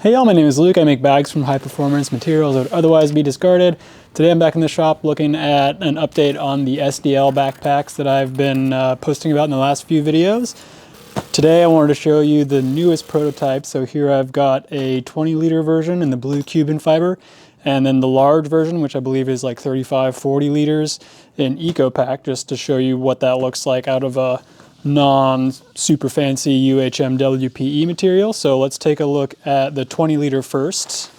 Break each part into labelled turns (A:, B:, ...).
A: Hey y'all, my name is Luke. I make bags from high performance materials that would otherwise be discarded. Today I'm back in the shop looking at an update on the SDL backpacks that I've been posting about in the last few videos. Today I wanted to show you the newest prototype. So here I've got a 20-liter version in the blue Cuban fiber, and then the large version, which I believe is like 35-40 liters in EcoPack, just to show you what that looks like out of a non-super fancy UHM WPE material. So let's take a look at the 20-liter first.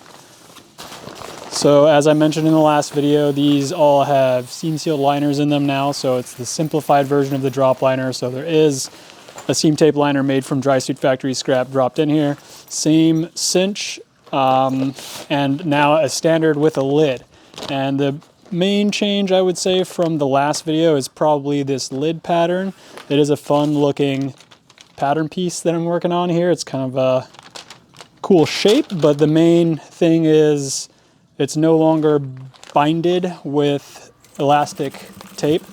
A: So as I mentioned in the last video, these all have seam sealed liners in them now, so it's the simplified version of the drop liner. So there is a seam tape liner made from Dry Suit Factory scrap dropped in here. Same cinch, and now a standard with a lid. And the main change I would say from the last video is probably this lid pattern. It is a fun looking pattern piece that I'm working on here. It's kind of a cool shape, but the main thing is it's no longer binded with elastic tape,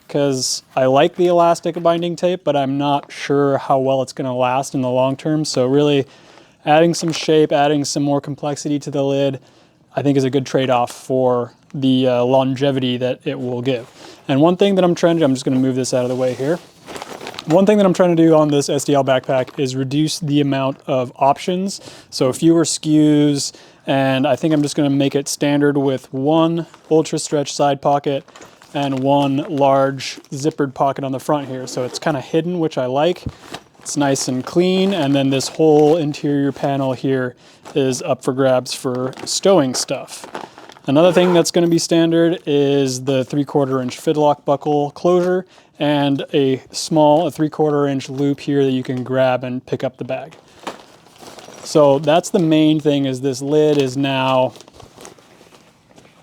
A: because I like the elastic binding tape, but I'm not sure how well it's going to last in the long term. So really adding some shape, adding some more complexity to the lid, I think is a good trade-off for the longevity that it will give. And one thing that I'm trying to do, I'm just going to move this out of the way here. One thing that I'm trying to do on this SDL backpack is reduce the amount of options, so fewer SKUs, and I think I'm just going to make it standard with one Ultrastretch side pocket and one large zippered pocket on the front here. So it's kind of hidden, which I like. It's nice and clean, and then this whole interior panel here is up for grabs for stowing stuff. Another thing that's going to be standard is the 3/4 inch fidlock buckle closure and a small 3/4 inch loop here that you can grab and pick up the bag. So that's the main thing, is this lid is now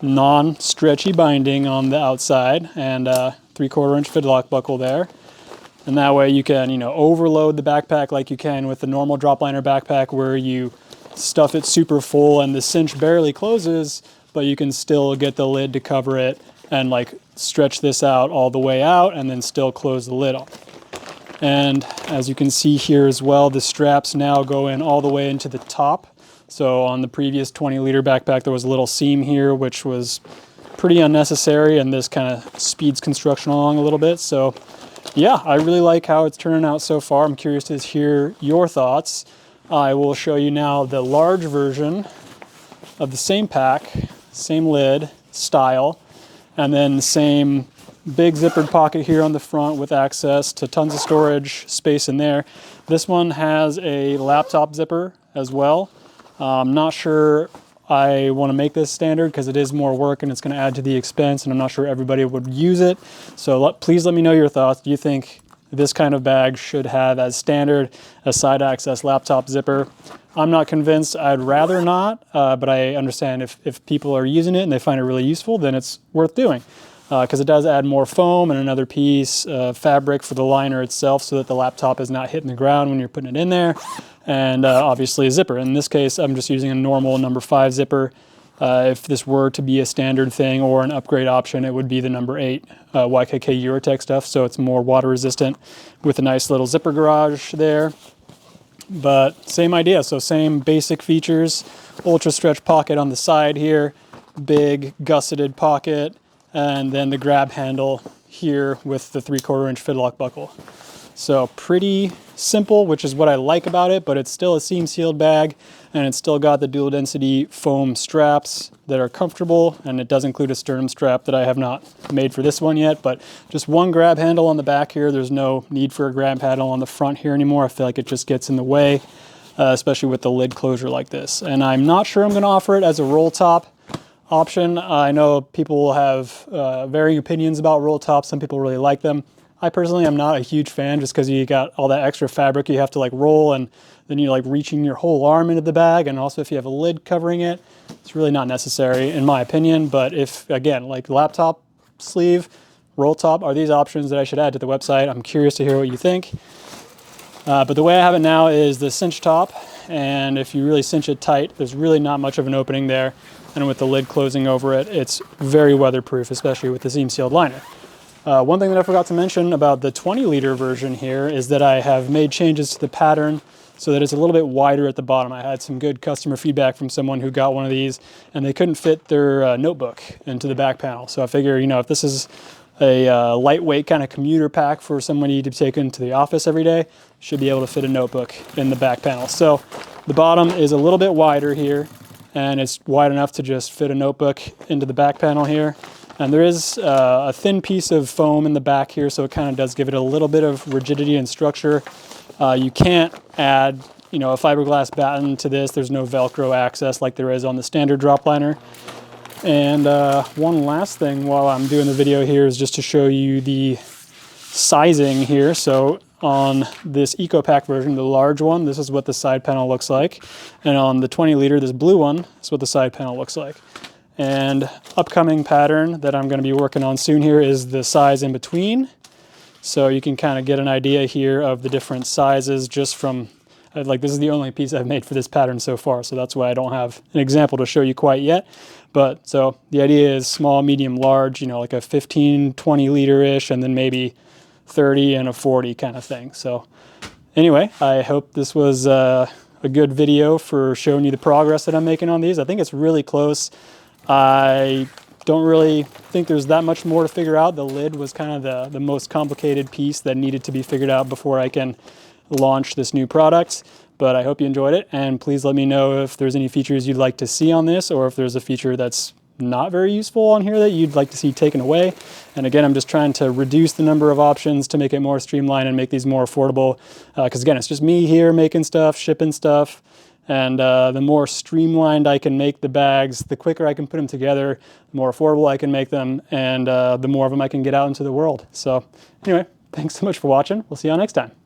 A: non-stretchy binding on the outside and 3/4 inch fidlock buckle there. And that way you can, overload the backpack like you can with the normal drop liner backpack, where you stuff it super full and the cinch barely closes, but you can still get the lid to cover it and stretch this out all the way out and then still close the lid on. And as you can see here as well, the straps now go in all the way into the top. So on the previous 20-liter backpack, there was a little seam here, which was pretty unnecessary, and this kind of speeds construction along a little bit. So yeah, I really like how it's turning out so far. I'm curious to hear your thoughts. I will show you now the large version of the same pack, same lid style, and then the same big zippered pocket here on the front with access to tons of storage space in there. This one has a laptop zipper as well. I'm not sure I want to make this standard because it is more work and it's going to add to the expense, and I'm not sure everybody would use it. So please let me know your thoughts. Do you think this kind of bag should have as standard a side access laptop zipper? I'm not convinced. I'd rather not, but I understand if people are using it and they find it really useful, then it's worth doing, because it does add more foam and another piece of fabric for the liner itself so that the laptop is not hitting the ground when you're putting it in there. And obviously a zipper. In this case, I'm just using a normal number 5 zipper. If this were to be a standard thing or an upgrade option, it would be the number 8 YKK Eurotech stuff, so it's more water resistant with a nice little zipper garage there. But same idea, so same basic features. Ultrastretch pocket on the side here, big gusseted pocket, and then the grab handle here with the 3/4 inch fidlock buckle. So pretty simple, which is what I like about it, but it's still a seam sealed bag, and it's still got the dual density foam straps that are comfortable, and it does include a sternum strap that I have not made for this one yet, but just one grab handle on the back here. There's no need for a grab handle on the front here anymore. I feel like it just gets in the way, especially with the lid closure like this. And I'm not sure I'm going to offer it as a roll top option. I know people will have varying opinions about roll tops. Some people really like them. I personally am not a huge fan, just because you got all that extra fabric you have to roll, and then you're reaching your whole arm into the bag, and also if you have a lid covering it, it's really not necessary in my opinion. But if, again, laptop sleeve, roll top are these options that I should add to the website. I'm curious to hear what you think. But the way I have it now is the cinch top, and if you really cinch it tight, there's really not much of an opening there, and with the lid closing over it, it's very weatherproof, especially with the seam sealed liner. One thing that I forgot to mention about the 20-liter version here is that I have made changes to the pattern so that it's a little bit wider at the bottom. I had some good customer feedback from someone who got one of these and they couldn't fit their notebook into the back panel. So I figure, you know, if this is a lightweight kind of commuter pack for somebody to take into the office every day, should be able to fit a notebook in the back panel. So the bottom is a little bit wider here, and it's wide enough to just fit a notebook into the back panel here. And there is a thin piece of foam in the back here, so it kind of does give it a little bit of rigidity and structure. You can't add, you know, a fiberglass batten to this. There's no Velcro access like there is on the standard drop liner. And one last thing while I'm doing the video here is just to show you the sizing here. So on this EcoPack version, the large one, this is what the side panel looks like. And on the 20 liter, this blue one, this is what the side panel looks like. And upcoming pattern that I'm going to be working on soon here is the size in between. So you can kind of get an idea here of the different sizes just from, like, this is the only piece I've made for this pattern so far, so that's why I don't have an example to show you quite yet. But so the idea is small, medium, large, you know, like a 15, 20 liter-ish, and then maybe 30 and a 40 kind of thing. So anyway, I hope this was a good video for showing you the progress that I'm making on these. I think it's really close. I don't really think there's that much more to figure out. The lid was kind of the most complicated piece that needed to be figured out before I can launch this new product. But I hope you enjoyed it, and please let me know if there's any features you'd like to see on this, or if there's a feature that's not very useful on here that you'd like to see taken away. And again, I'm just trying to reduce the number of options to make it more streamlined and make these more affordable. Because again, it's just me here making stuff, shipping stuff. And the more streamlined I can make the bags, the quicker I can put them together, the more affordable I can make them, and the more of them I can get out into the world. So anyway, thanks so much for watching. We'll see you all next time.